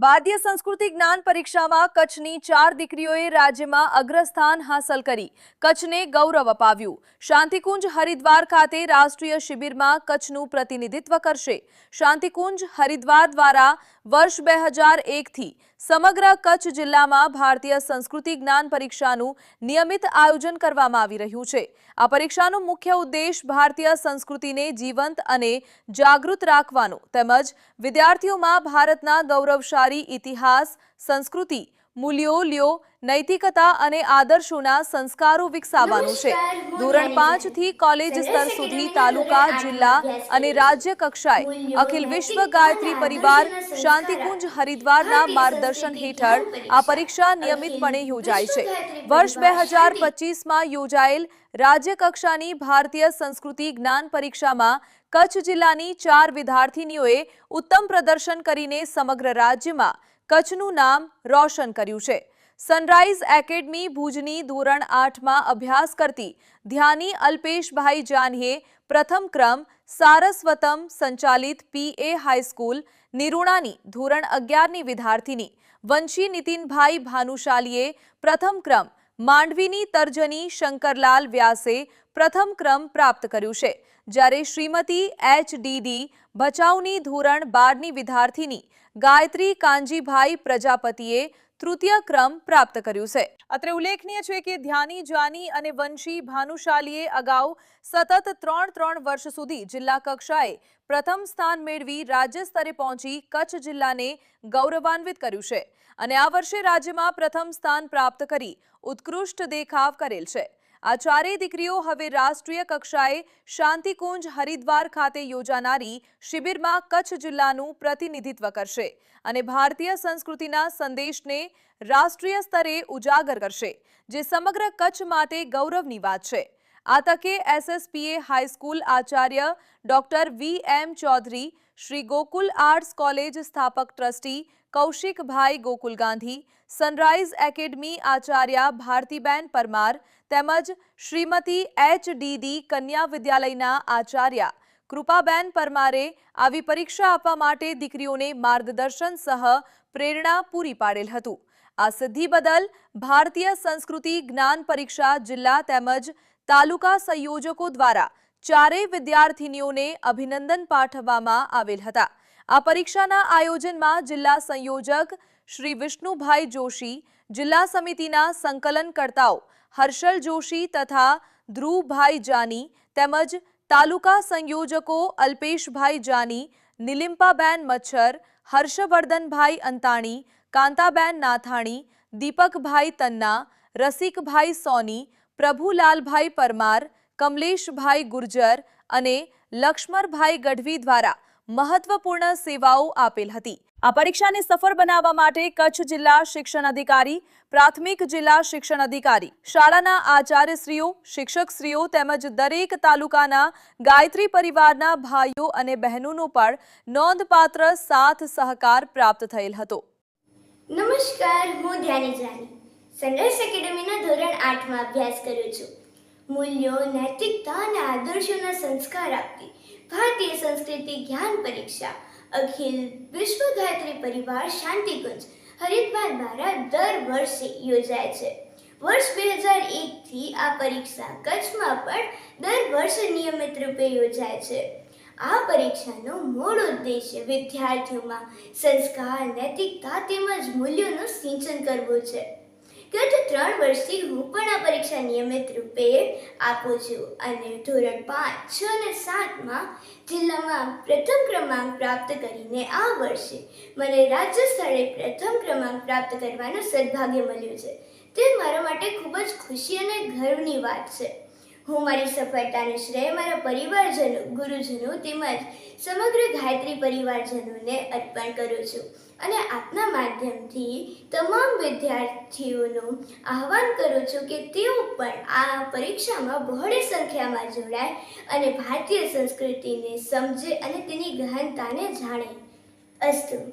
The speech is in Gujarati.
ભારતીય સંસ્કૃતિ જ્ઞાન પરીક્ષામાં કચ્છની 4 દીકરીઓએ રાજ્યમાં અગ્રસ્થાન હાંસલ કરી કચ્છને ગૌરવ અપાવ્યું। શાંતિકુંજ હરિદ્વાર ખાતે રાષ્ટ્રીય શિબિરમાં કચ્છનું પ્રતિનિધિત્વ કરશે। શાંતિકુંજ હરિદ્વાર દ્વારા વર્ષ 2001 થી સમગ્ર કચ્છ જિલ્લામાં ભારતીય સંસ્કૃતિ જ્ઞાન પરીક્ષાનું નિયમિત આયોજન કરવામાં આવી રહ્યું છે। આ પરીક્ષાનો મુખ્ય ઉદ્દેશ ભારતીય સંસ્કૃતિને જીવંત અને જાગૃત રાખવાનો તેમજ વિદ્યાર્થીઓમાં ભારતના ગૌરવશાળી ઇતિહાસ, સંસ્કૃતિ, મૂલ્યો, નૈતિકતા અને આદર્શોના સંસ્કારો વિકસાવવાનું છે। ધોરણ 5 થી કોલેજ સ્તર સુધી તાલુકા, જિલ્લા અને રાજ્ય કક્ષાએ અખિલ વિશ્વ ગાયત્રી પરિવાર શાંતિકુંજ હરિદ્વારના માર્ગદર્શન હેઠળ આ પરીક્ષા નિયમિતપણે યોજાય છે। વર્ષ 2025માં યોજાયેલ રાજ્ય કક્ષાની ભારતીય સંસ્કૃતિ જ્ઞાન પરીક્ષામાં કચ્છ જિલ્લાની 4 વિદ્યાર્થીનીઓએ ઉત્તમ પ્રદર્શન કરીને સમગ્ર રાજ્યમાં કચ્છનું નામ રોશન કર્યું છે। સનરાઈઝ એકેડમી ભુજની ધોરણ 8માં અભ્યાસ કરતી ધ્યાની અલ્પેશભાઈ જાનીએ પ્રથમ ક્રમ, સારસ્વતમ સંચાલિત પીએ હાઈસ્કૂલ નિરોણાની ધોરણ 11ની વિદ્યાર્થીની વંશી નીતિનભાઈ ભાનુશાલીએ પ્રથમ ક્રમ, માંડવીની તર્જની શંકરલાલ વ્યાસે પ્રથમ ક્રમ પ્રાપ્ત કર્યું છે, જ્યારે શ્રીમતી એચ.ડી.ડી. ભચાઉની ધોરણ 12ની વિદ્યાર્થીની ગાયત્રી કાંજીભાઈ પ્રજાપતિએ તૃતીય ક્રમ પ્રાપ્ત કર્યું છે। અત્રે ઉલ્લેખનીય છે કે ધ્યાની જાની અને વંશી ભાનુશાલીએ અગાઉ સતત 3 વર્ષ સુધી જિલ્લા કક્ષાએ પ્રથમ સ્થાન મેળવી રાજ્ય સ્તરે પહોંચી કચ્છ જિલ્લાને ગૌરવાન્વિત કર્યું છે અને આ વર્ષે રાજ્યમાં પ્રથમ સ્થાન પ્રાપ્ત કરી ઉત્કૃષ્ટ દેખાવ કરેલ છે। આ ચારેય દીકરીઓ હવે રાષ્ટ્રીય કક્ષાએ શાંતિકુંજ હરિદ્વાર ખાતે યોજાનારી શિબિરમાં કચ્છ જિલ્લાનું પ્રતિનિધિત્વ કરશે અને ભારતીય સંસ્કૃતિના સંદેશને રાષ્ટ્રીય સ્તરે ઉજાગર કરશે, જે સમગ્ર કચ્છ માટે ગૌરવની વાત છે। આ તકે એસએસપીએ હાઈસ્કૂલ આચાર્ય doctor V M. Chaudhary, Shri Gokul arts college સ્થાપક ટ્રસ્ટી કૌશિકભાઈ ગોકુલ ગાંધી, સનરાઈઝ એકેડમી આચાર્ય ભારતીબેન પરમાર તેમજ શ્રીમતી એચ.ડી.ડી. કન્યા વિદ્યાલયના આચાર્ય કૃપાબેન પરમારે આવી પરીક્ષા આપવા માટે દીકરીઓને માર્ગદર્શન સહ પ્રેરણા પૂરી પાડેલ હતું। આ સિદ્ધિ બદલ ભારતીય સંસ્કૃતિ જ્ઞાન પરીક્ષા જિલ્લા તેમજ તાલુકા સંયોજકો દ્વારા ચારેય વિદ્યાર્થીનીઓને અભિનંદન પાઠવવામાં આવેલ હતા। આ પરીક્ષાના આયોજનમાં જિલ્લા સંયોજક શ્રી વિષ્ણુભાઈ જોશી, જિલ્લા સમિતિના સંકલનકર્તાઓ હર્ષલ જોશી તથા ધ્રુવભાઈ જાની તેમજ તાલુકા સંયોજકો અલ્પેશભાઈ જાની, નિલિમ્પાબેન મચ્છર, હર્ષવર્ધનભાઈ અંતાણી, કાંતાબેન નાથાણી, દીપકભાઈ તન્ના, રસિકભાઈ સોની, પ્રભુલાલભાઈ પરમાર, કમલેશભાઈ ગુર્જર અને લક્ષ્મણભાઈ ગઢવી દ્વારા મહત્વપૂર્ણ સેવાઓ આપેલ હતી। આ પરીક્ષાને સફળ બનાવવા માટે કચ્છ જિલ્લા શિક્ષણ અધિકારી, પ્રાથમિક જિલ્લા શિક્ષણ અધિકારી, શાળાના આચાર્યશ્રીઓ, શિક્ષકશ્રીઓ તેમજ દરેક તાલુકાના ગાયત્રી પરિવારના ભાઈઓ અને બહેનોનો પણ નોંધપાત્ર સાથ સહકાર પ્રાપ્ત થયેલ હતો। નમસ્કાર, હું ધ્યાની જાની સનરાઈઝ એકેડમીના ધોરણ 8માં અભ્યાસ કરું છું। મૂલ્યો, નૈતિકતા અને આદર્શોના સંસ્કાર આપતી ભારતીય સંસ્કૃતિ જ્ઞાન પરીક્ષા અખિલ વિશ્વ ગાયત્રી પરિવાર શાંતિકુંજ હરિદ્વાર દ્વારા દર વર્ષે યોજાય છે। વર્ષ 2001 થી આ પરીક્ષા કચ્છમાં પણ દર વર્ષે નિયમિત રૂપે યોજાય છે। આ પરીક્ષાનો મૂળ ઉદ્દેશ્ય વિદ્યાર્થીઓમાં સંસ્કાર, નૈતિકતા તેમજ મૂલ્યોનું સિંચન કરવું છે। ગત 3 વર્ષથી હું પણ આ પરીક્ષા નિયમિત રૂપે આપું છું અને ધોરણ 5, 6 અને 7માં જિલ્લામાં પ્રથમ ક્રમાંક પ્રાપ્ત કરીને આ વર્ષે મને રાજ્ય સ્તરે પ્રથમ ક્રમાંક પ્રાપ્ત કરવાનું સદભાગ્ય મળ્યું છે। તે મારા માટે ખૂબ જ ખુશી અને ગર્વની વાત છે। હું મારી સફળતાનું શ્રેય મારા પરિવારજનો, ગુરુજનો તેમજ સમગ્ર ગાયત્રી પરિવારજનોને અર્પણ કરું છું અને આપના માધ્યમથી તમામ વિદ્યાર્થીઓનું આહ્વાન કરું છું કે તેઓ પણ આ પરીક્ષામાં બહોળી સંખ્યામાં જોડાય અને ભારતીય સંસ્કૃતિને સમજે અને તેની ગહનતાને જાણે। અસ્તુ।